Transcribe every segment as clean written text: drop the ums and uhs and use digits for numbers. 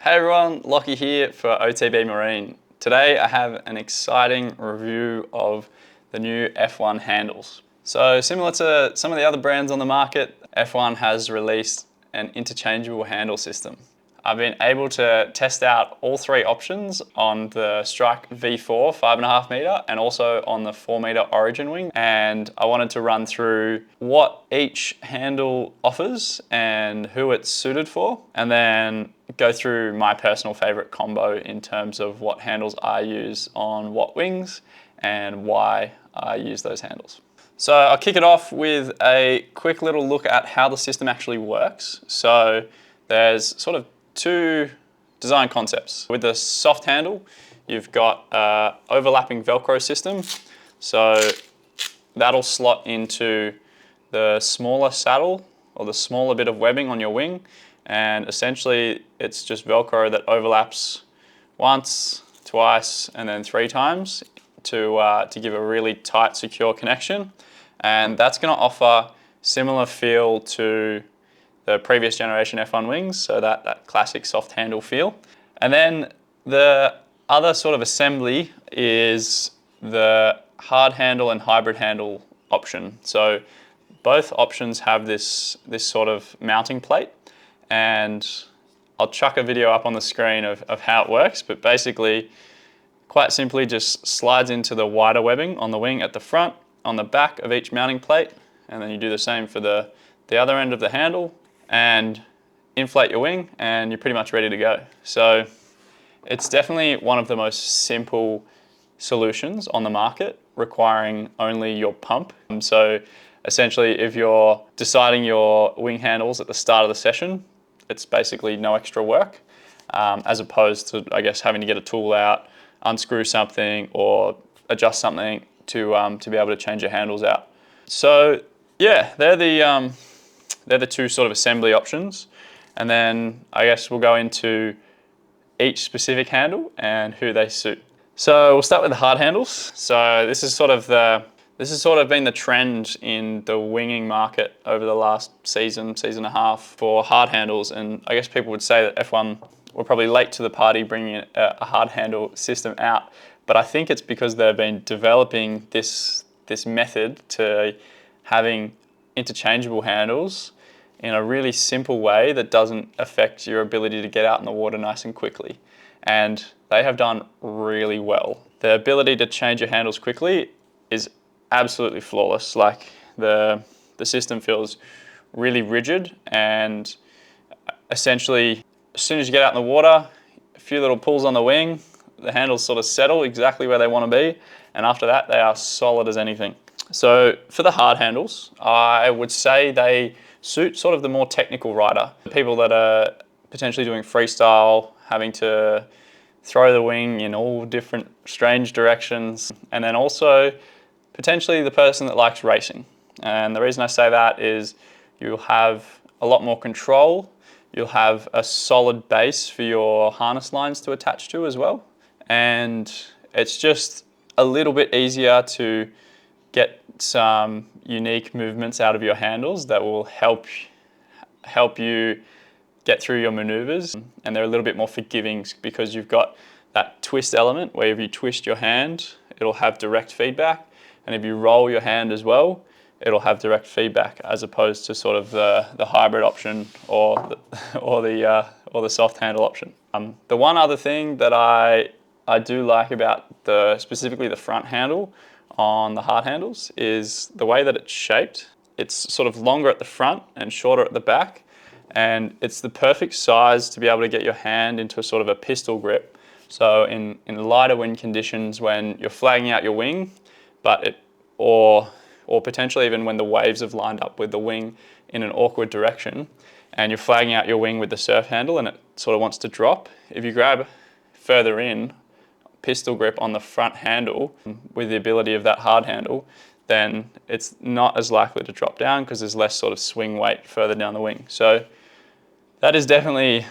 Hey everyone, Lachie here for OTB Marine. Today I have an exciting review of the new F1 handles. So similar to some of the other brands on the market, F1 has released an interchangeable handle system. I've been able to test out all three options on the Strike V4 5.5 meter and also on the 4 meter Origin wing, and I wanted to run through what each handle offers and who it's suited for, and then go through my personal favorite combo in terms of what handles I use on what wings and why I use those handles. So I'll kick it off with a quick little look at how the system actually works. So there's sort of two design concepts. With the soft handle, you've got an overlapping Velcro system. So that'll slot into the smaller saddle or the smaller bit of webbing on your wing. And essentially it's just Velcro that overlaps once, twice, and then 3 times to give a really tight, secure connection. And that's going to offer similar feel to the previous generation F1 wings, so that classic soft handle feel. And then the other sort of assembly is the hard handle and hybrid handle option. So both options have this sort of mounting plate, and I'll chuck a video up on the screen of how it works, but basically quite simply just slides into the wider webbing on the wing at the front, on the back of each mounting plate, and then you do the same for the other end of the handle, and inflate your wing and you're pretty much ready to go. So it's definitely one of the most simple solutions on the market, requiring only your pump. So essentially if you're deciding your wing handles at the start of the session, it's basically no extra work, as opposed to, I guess, having to get a tool out, unscrew something or adjust something to be able to change your handles out. So yeah, they're the two sort of assembly options, and then I guess we'll go into each specific handle and who they suit. So we'll start with the hard handles. So this has sort of been the trend in the winging market over the last season and a half for hard handles, and I guess people would say that F1 were probably late to the party bringing a hard handle system out, but I think it's because they've been developing this method to having interchangeable handles in a really simple way that doesn't affect your ability to get out in the water nice and quickly. And they have done really well. The ability to change your handles quickly is absolutely flawless. Like the system feels really rigid, and essentially as soon as you get out in the water, a few little pulls on the wing, the handles sort of settle exactly where they want to be, and after that they are solid as anything. So for the hard handles, I would say they suit sort of the more technical rider. People that are potentially doing freestyle, having to throw the wing in all different strange directions, and then also potentially the person that likes racing. And the reason I say that is you'll have a lot more control, you'll have a solid base for your harness lines to attach to as well, and it's just a little bit easier to get some unique movements out of your handles that will help you get through your maneuvers, and they're a little bit more forgiving because you've got that twist element where if you twist your hand, it'll have direct feedback, and if you roll your hand as well, it'll have direct feedback, as opposed to sort of the hybrid option or the soft handle option. The one other thing that I do like about specifically the front handle on the hard handles is the way that it's shaped. It's sort of longer at the front and shorter at the back, and it's the perfect size to be able to get your hand into a sort of a pistol grip. So in lighter wind conditions, when you're flagging out your wing, or potentially even when the waves have lined up with the wing in an awkward direction, and you're flagging out your wing with the surf handle and it sort of wants to drop, if you grab further in, pistol grip on the front handle with the ability of that hard handle, then it's not as likely to drop down because there's less sort of swing weight further down the wing. So that is definitely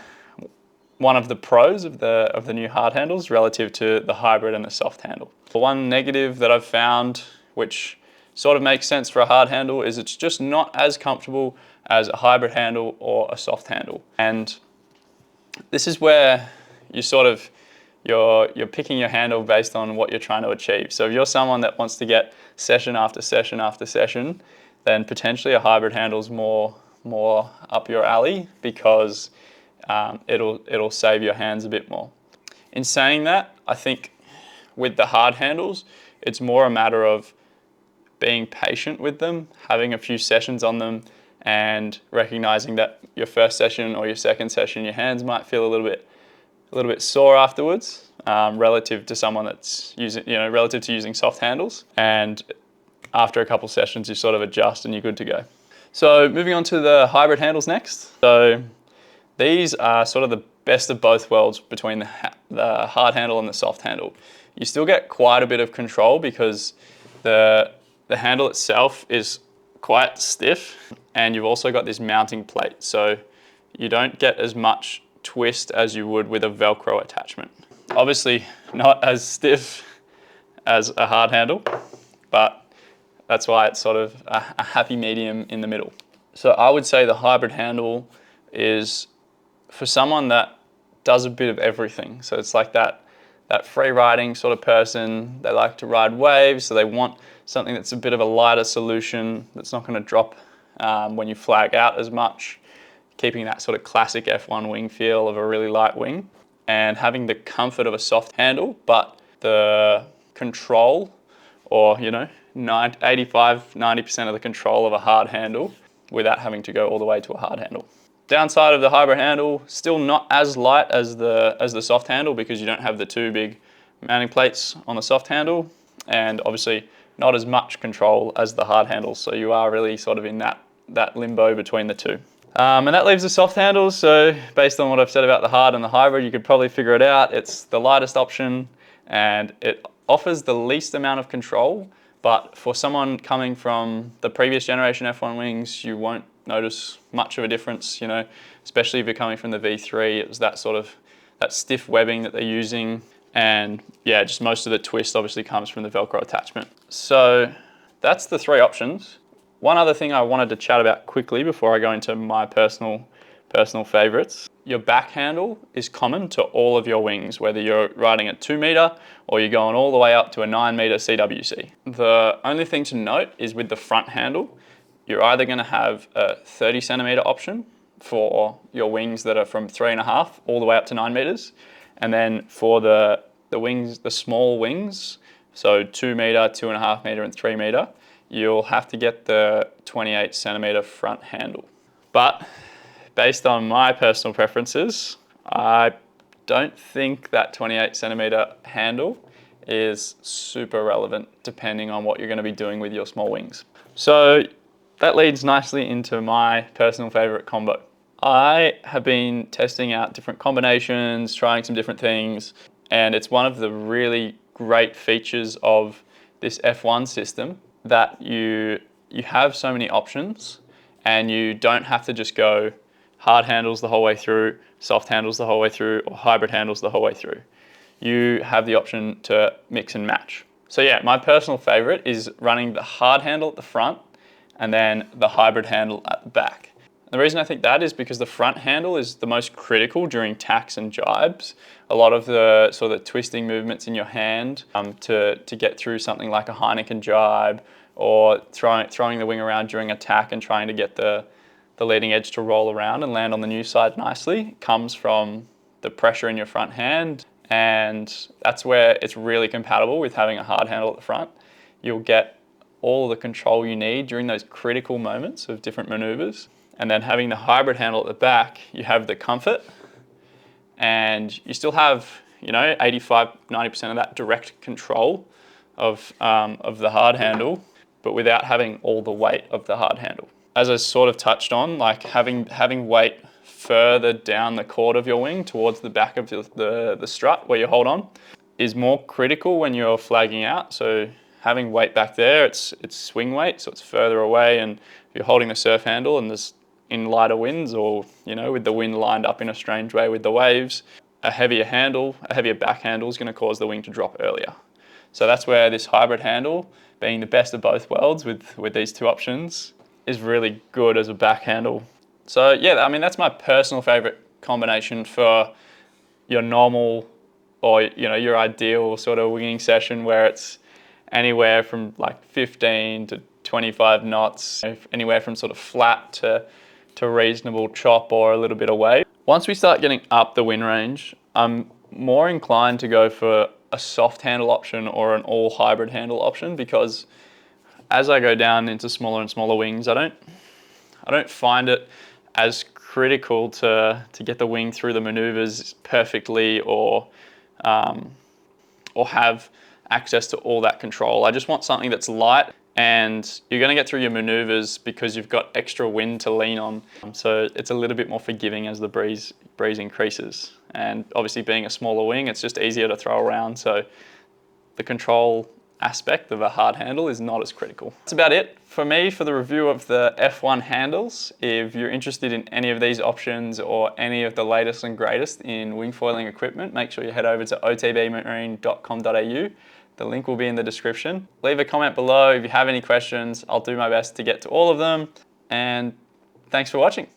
one of the pros of the new hard handles relative to the hybrid and the soft handle. The one negative that I've found, which sort of makes sense for a hard handle, is it's just not as comfortable as a hybrid handle or a soft handle. And This is where you sort of, you're picking your handle based on what you're trying to achieve. So if you're someone that wants to get session after session after session, then potentially a hybrid handle is more up your alley, because it'll save your hands a bit more. In saying that, I think with the hard handles, it's more a matter of being patient with them, having a few sessions on them, and recognizing that your first session or your second session, your hands might feel a little bit sore afterwards, relative to someone that's using, relative to using soft handles. And after a couple sessions, you sort of adjust and you're good to go. So moving on to the hybrid handles next. So these are sort of the best of both worlds between the hard handle and the soft handle. You still get quite a bit of control because the handle itself is quite stiff, and you've also got this mounting plate, so you don't get as much twist as you would with a Velcro attachment. Obviously not as stiff as a hard handle, but that's why it's sort of a happy medium in the middle. So I would say the hybrid handle is for someone that does a bit of everything. So it's like that free riding sort of person. They like to ride waves, so they want something that's a bit of a lighter solution, that's not going to drop when you flag out as much, keeping that sort of classic F1 wing feel of a really light wing, and having the comfort of a soft handle, but the control, or 85–90% of the control of a hard handle without having to go all the way to a hard handle. Downside of the hybrid handle, still not as light as the soft handle, because you don't have the two big mounting plates on the soft handle, and obviously not as much control as the hard handle. So you are really sort of in that limbo between the two. And that leaves the soft handles. So based on what I've said about the hard and the hybrid, you could probably figure it out. It's the lightest option, and it offers the least amount of control. But for someone coming from the previous generation F1 wings, you won't notice much of a difference, especially if you're coming from the V3. It was that stiff webbing that they're using, and yeah, just most of the twist obviously comes from the Velcro attachment. So that's the three options. One other thing I wanted to chat about quickly before I go into my personal favorites. Your back handle is common to all of your wings, whether you're riding at 2 meter or you're going all the way up to a 9 meter CWC. The only thing to note is with the front handle, you're either going to have a 30 centimeter option for your wings that are from 3.5 all the way up to 9 meters. And then for the wings, the small wings, so 2 meter, 2.5 meter, and 3 meter, you'll have to get the 28 centimeter front handle. But based on my personal preferences, I don't think that 28 centimeter handle is super relevant depending on what you're going to be doing with your small wings. So that leads nicely into my personal favorite combo. I have been testing out different combinations, trying some different things, and it's one of the really great features of this F1 system that you have so many options, and you don't have to just go hard handles the whole way through, soft handles the whole way through, or hybrid handles the whole way through. You have the option to mix and match. So yeah, my personal favorite is running the hard handle at the front and then the hybrid handle at the back. The reason I think that is because the front handle is the most critical during tacks and jibes. A lot of the sort of twisting movements in your hand to get through something like a Heineken jibe, or throwing the wing around during a tack and trying to get the leading edge to roll around and land on the new side nicely, comes from the pressure in your front hand. And that's where it's really compatible with having a hard handle at the front. You'll get all the control you need during those critical moments of different maneuvers. And then having the hybrid handle at the back, you have the comfort, and you still have 85–90% of that direct control of the hard handle, but without having all the weight of the hard handle. As I sort of touched on, like having weight further down the chord of your wing towards the back of the strut where you hold on is more critical when you're flagging out. So having weight back there, it's swing weight, so it's further away, and if you're holding the surf handle and there's in lighter winds, or with the wind lined up in a strange way with the waves, a heavier back handle is going to cause the wing to drop earlier. So that's where this hybrid handle, being the best of both worlds with these two options, is really good as a back handle. So yeah, I mean, that's my personal favorite combination for your normal or your ideal sort of winging session where it's anywhere from like 15 to 25 knots, anywhere from sort of flat to reasonable chop or a little bit away. Once we start getting up the wind range, I'm more inclined to go for a soft handle option or an all hybrid handle option, because as I go down into smaller and smaller wings, I don't find it as critical to get the wing through the maneuvers perfectly or have access to all that control. I just want something that's light, and you're going to get through your maneuvers because you've got extra wind to lean on. So it's a little bit more forgiving as the breeze increases. And obviously being a smaller wing, it's just easier to throw around. So the control aspect of a hard handle is not as critical. That's about it for me for the review of the F1 handles. If you're interested in any of these options or any of the latest and greatest in wing foiling equipment, make sure you head over to otbmarine.com.au. The link will be in the description. Leave a comment below if you have any questions. I'll do my best to get to all of them. And thanks for watching.